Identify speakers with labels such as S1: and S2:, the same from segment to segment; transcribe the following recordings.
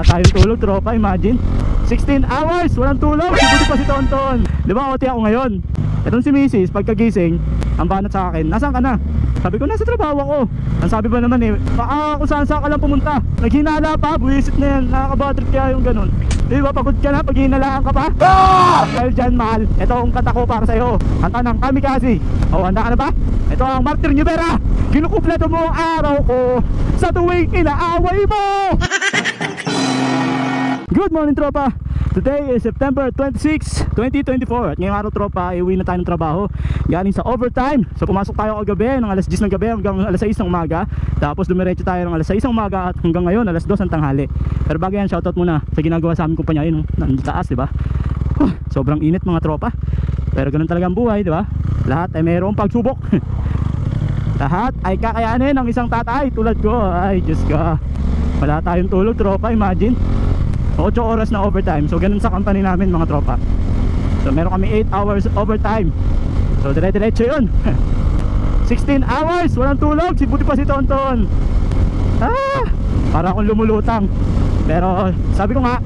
S1: tayong tulog, tropa, imagine 16 hours, walang tulog. Sibuti pa si Tonton. Di ba, OT ako ngayon. Itong si Mrs. pagkagising, ang banat sa akin, nasaan ka na? Sabi ko, nasa trabaho ako. Ang sabi ba naman baka kung saan ka lang pumunta. Naghinala pa, buwisit na yan. Nakakabatrip kaya yung ganun. Di ba, pagod ka na, pag hinalaan ka pa. Dahil dyan, mahal, ito ang kanta ko para sa'yo. Kanta ng Kamikaze. O, handa ka na ba? Ito ang Martir Nivera. Kinukumpleto mo ang araw ko sa tuwing inaaway mo. Good morning, tropa. Today is September 26, 2024. At ngayong araw, tropa, iuwi na tayo ng trabaho galing sa overtime. So pumasok tayo kagabi ng alas 10 ng gabi hanggang alas 6 ng umaga. Tapos dumiretso tayo ng alas 6 ng umaga at hanggang ngayon alas 2 ng tanghali. Pero bago yan, shoutout muna sa ginagawa sa aming kumpanya. Yun, nandito taas, diba? Sobrang init, mga tropa. Pero ganun talaga ang buhay, diba? Lahat ay mayroong pagsubok. Lahat ay kakayanin ng isang tatay tulad ko. Ay, Diyos ko. Wala tayong tulog, tropa, imagine 8 oras na overtime. So ganun sa company namin, mga tropa. So meron kami 8 hours overtime. So dire-diretso yun. 16 hours, walang tulog. Sibuti pa si Tonton. Para akong lumulutang. Pero sabi ko nga,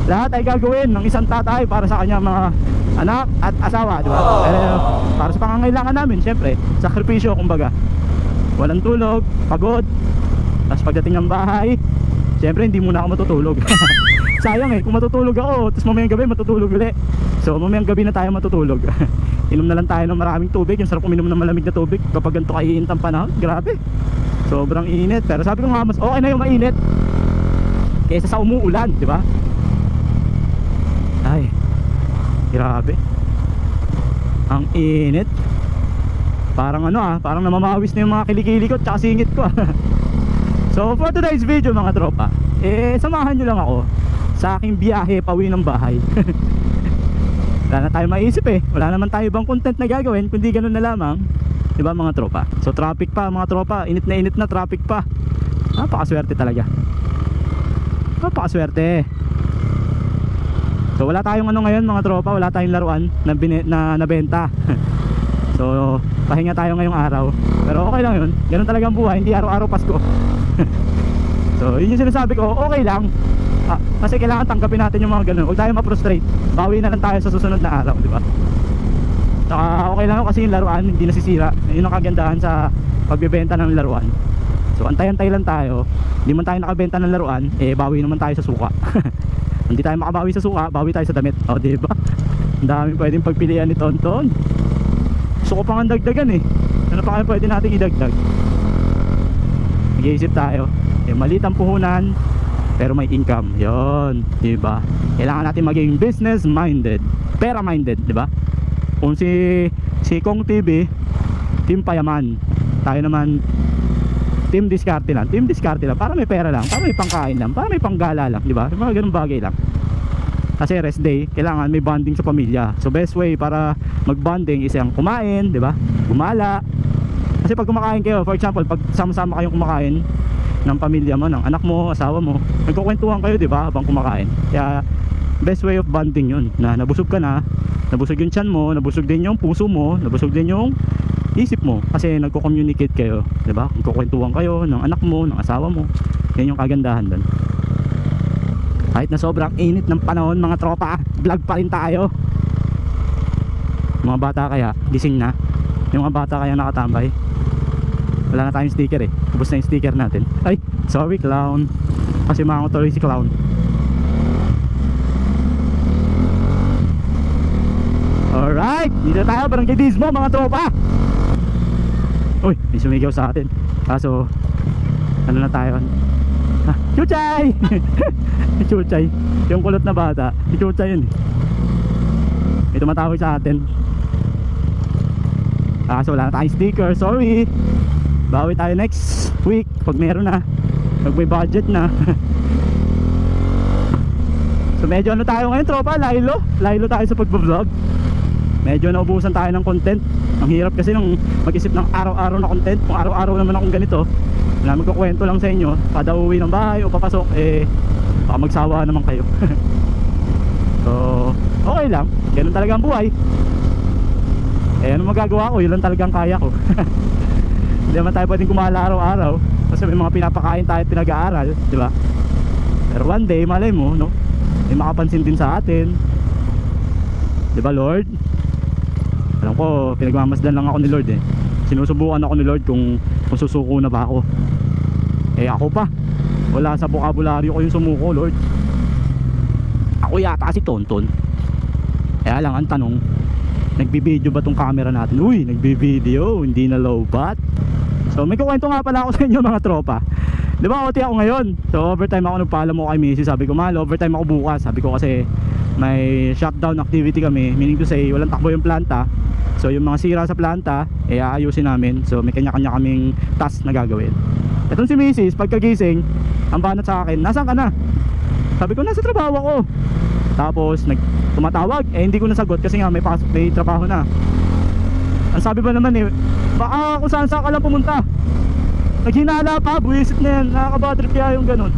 S1: lahat ay gagawin ng isang tatay para sa kanya mga anak at asawa, di ba? Para sa pangangailangan namin, syempre, sakripisyo kumbaga. Walang tulog, pagod. Tapos pagdating ng bahay, syempre hindi muna ako matutulog. Sayang kung matutulog ako, tapos mamayang gabi matutulog ulit. So mamayang gabi na tayo matutulog. Inom na lang tayo ng maraming tubig. Yung sarap uminom ng malamig na tubig kapag ganito kaiinit ang panahon. Grabe, sobrang init. Pero sabi ko nga, mas okay na yung mainit kaysa sa umuulan, di ba? Ay, grabe, ang init. Parang parang namamawis na yung mga kilikili ko at saka singit ko. So for today's video, mga tropa, samahan nyo lang ako sa aking biyahe pauwi ng bahay. Wala na tayo maisip wala naman tayo ibang content na gagawin kundi ganun na lamang, diba, mga tropa? So traffic pa, mga tropa, init na traffic pa. Napakaswerte talaga, napakaswerte. So wala tayong ngayon, mga tropa, wala tayong laruan na nabenta. So pahinga tayo ngayong araw. Pero okay lang yun, ganun talaga ang buhay, hindi araw-araw Pasko. So yun yung sinasabi ko, okay lang. Kasi kailangan tanggapin natin yung mga ganun. Huwag tayo ma-frustrate, bawi na lang tayo sa susunod na araw, di ba? Saka okay lang kasi yung laruan hindi nasisira. Yun ang kagandahan sa pagbebenta ng laruan. So antay-antay lang tayo. Hindi man tayo nakabenta ng laruan, bawi naman tayo sa suka. Hindi tayo makabawi sa suka, bawi tayo sa damit. O, di ba? Ang daming pwedeng pagpilian ni Tonton. Gusto ko pang dagdagan Ano pa kaya pwede natin idagdag? Nag-iisip tayo. Maliit ang puhunan pero may income. Yun, di ba? Kailangan natin maging business minded, pera minded, di ba? Kung si Kong TV, team payaman, tayo naman team diskarte lang. Team diskarte lang, para may pera lang, para may pangkain lang, para may panggala lang, di ba? Mga ganung bagay lang. Kasi rest day, kailangan may bonding sa pamilya. So best way para mag-bonding is yung kumain, di ba? Gumala. Kasi pag kumakain kayo, for example, pag sama-sama kayong kumakain ng pamilya mo, ng anak mo, asawa mo, nagkukwentuhan kayo, di ba, habang kumakain. Kaya best way of bonding yun, na nabusog ka na, nabusog yung tiyan mo, nabusog din yung puso mo, nabusog din yung isip mo, kasi nagko-communicate kayo, di ba? Nagkukwentuhan kayo ng anak mo, ng asawa mo. Yan yung kagandahan doon. Kahit na sobrang init ng panahon, mga tropa, vlog pa rin tayo. Mga bata kaya gising na, yung mga bata kaya nakatambay. Wala na tayong sticker ubos na yung sticker natin. Ay, sorry clown, kasi mga tuloy si clown. Alright, dito tayo, Barangay Dismo, mga tropa. Uy, may sumigaw sa atin. Kaso ano na tayo? Chuchay! Chuchay, yung kulot na bata, si Chuchay yun. May tumatawag sa atin. Kaso wala na tayong sticker, sorry. Bawi tayo next week pag meron na, pag may budget na. So medyo tayo ngayon, tropa, laylo tayo sa pagbablog. Medyo naubusan tayo ng content. Ang hirap kasi nung mag-isip ng araw-araw na content. Kung araw-araw naman akong ganito, na magkukwento lang sa inyo kada uwi ng bahay o papasok, baka magsawa naman kayo. So okay lang, ganun talaga ang buhay. Ano magagawa ko, yun lang talagang kaya ko. Hindi naman tayo pwedeng kumala araw-araw kasi may mga pinapakain tayo at pinag-aaral, di ba? Pero one day, malay mo, no? May makapansin din sa atin. Diba Lord? Alam ko, pinagmamasdan lang ako ni Lord eh. Sinusubukan ako ni Lord kung susuko na ba ako. Eh ako pa, wala sa bokabularyo ko yung sumuko, Lord. Ako yata si Tonton. Kaya lang ang tanong, nagbibideo ba tong camera natin? Uy, nagbibideo, hindi na low bat. So may kukwento nga pala ako sa inyo mga tropa. Diba OT ako ngayon? So overtime ako, nagpaalam mo kay Missy. Sabi ko, mahal, overtime ako bukas. Sabi ko kasi may shutdown activity kami, meaning to say walang takbo yung planta. So yung mga sira sa planta, aayusin namin. So may kanya-kanya kaming task na gagawin. Etong si Mrs. pagkagising, ang banat sa akin, nasaan ka na? Sabi ko, nasa trabaho ako. Tapos tumatawag, hindi ko nasagot kasi nga may trabaho na. Ang sabi ba naman eh, baka kung saan ka lang pumunta. Naghinala pa, buwisit na yan, nakaka-bad trip kaya yung ganun.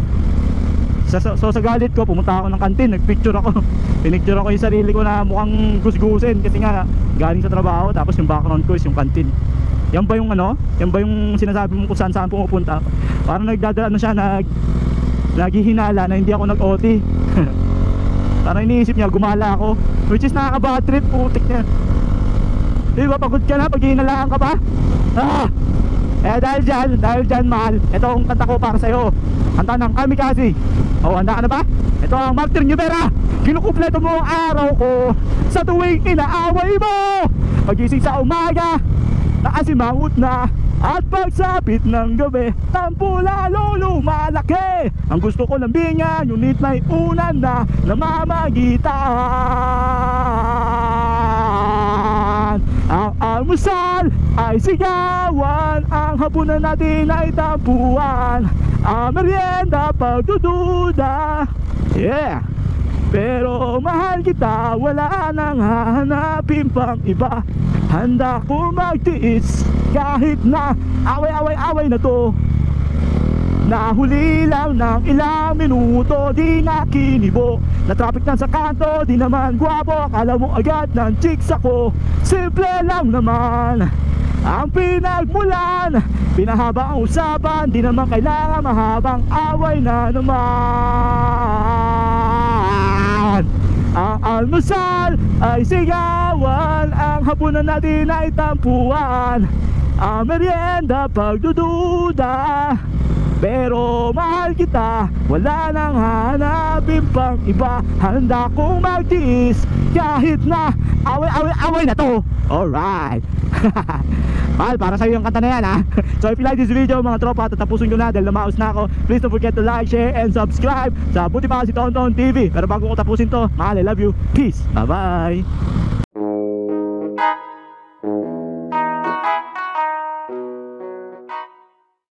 S1: So sa galit ko, pumunta ako ng kantin, nagpicture ako. Pinicture ako yung sarili ko na mukhang gusgusin kasi nga galing sa trabaho, tapos yung background ko is yung kantin. Yan ba yung ano? Yan ba yung sinasabi mo kung saan pumupunta? Parang nagdadala siya, naghihinala na hindi ako nag-OT. Parang iniisip niya, gumala ako. Which is nakaka-bad trip, putik niya. Diba, pagod ka na, pag hihinalaan ka pa? Ah! Eh dahil dyan mahal, ito ang kanta ko para sa'yo. Kanta ng Kamikaze. O, handa ka na ba? Ito ang Martin Rivera. Kinukumpleto mo ang araw ko sa tuwing inaaway mo. Pagising sa umaga, nakasimangot na. At pagsapit ng gabi, tampo lalo lumalaki. Ang gusto ko lambingan, ngunit may unan na namamagitan. Ang almusal ay sigawan, ang hapunan natin ay tampuan, ang merienda pagdududa. Yeah! Pero mahal kita, wala nang hahanapin pang iba. Handa ko magtiis kahit na away na to. Nahuli lang ng ilang minuto, di na kinibo. Na traffic lang sa kanto, di naman gwapo. Akala mo agad ng chicks ako. Simple lang naman ang pinagmulan. Pinahaba ang usapan, di naman kailangan mahabang away na naman. Ang almusal ay sigawan, ang hapunan natin ay tampuan, ang merienda pagdududa. Pero mahal kita, wala nang hanapin pang iba. Handa kong magtiis kahit na away na to. Alright. Mahal, para sa'yo yung kanta na yan ha. So if you like this video mga tropa, tatapusin ko na dahil namaos na ako. Please don't forget to like, share, and subscribe sa Buti Pa Si Tonton TV. Pero bago ko tapusin to, mahal, I love you. Peace. Bye bye.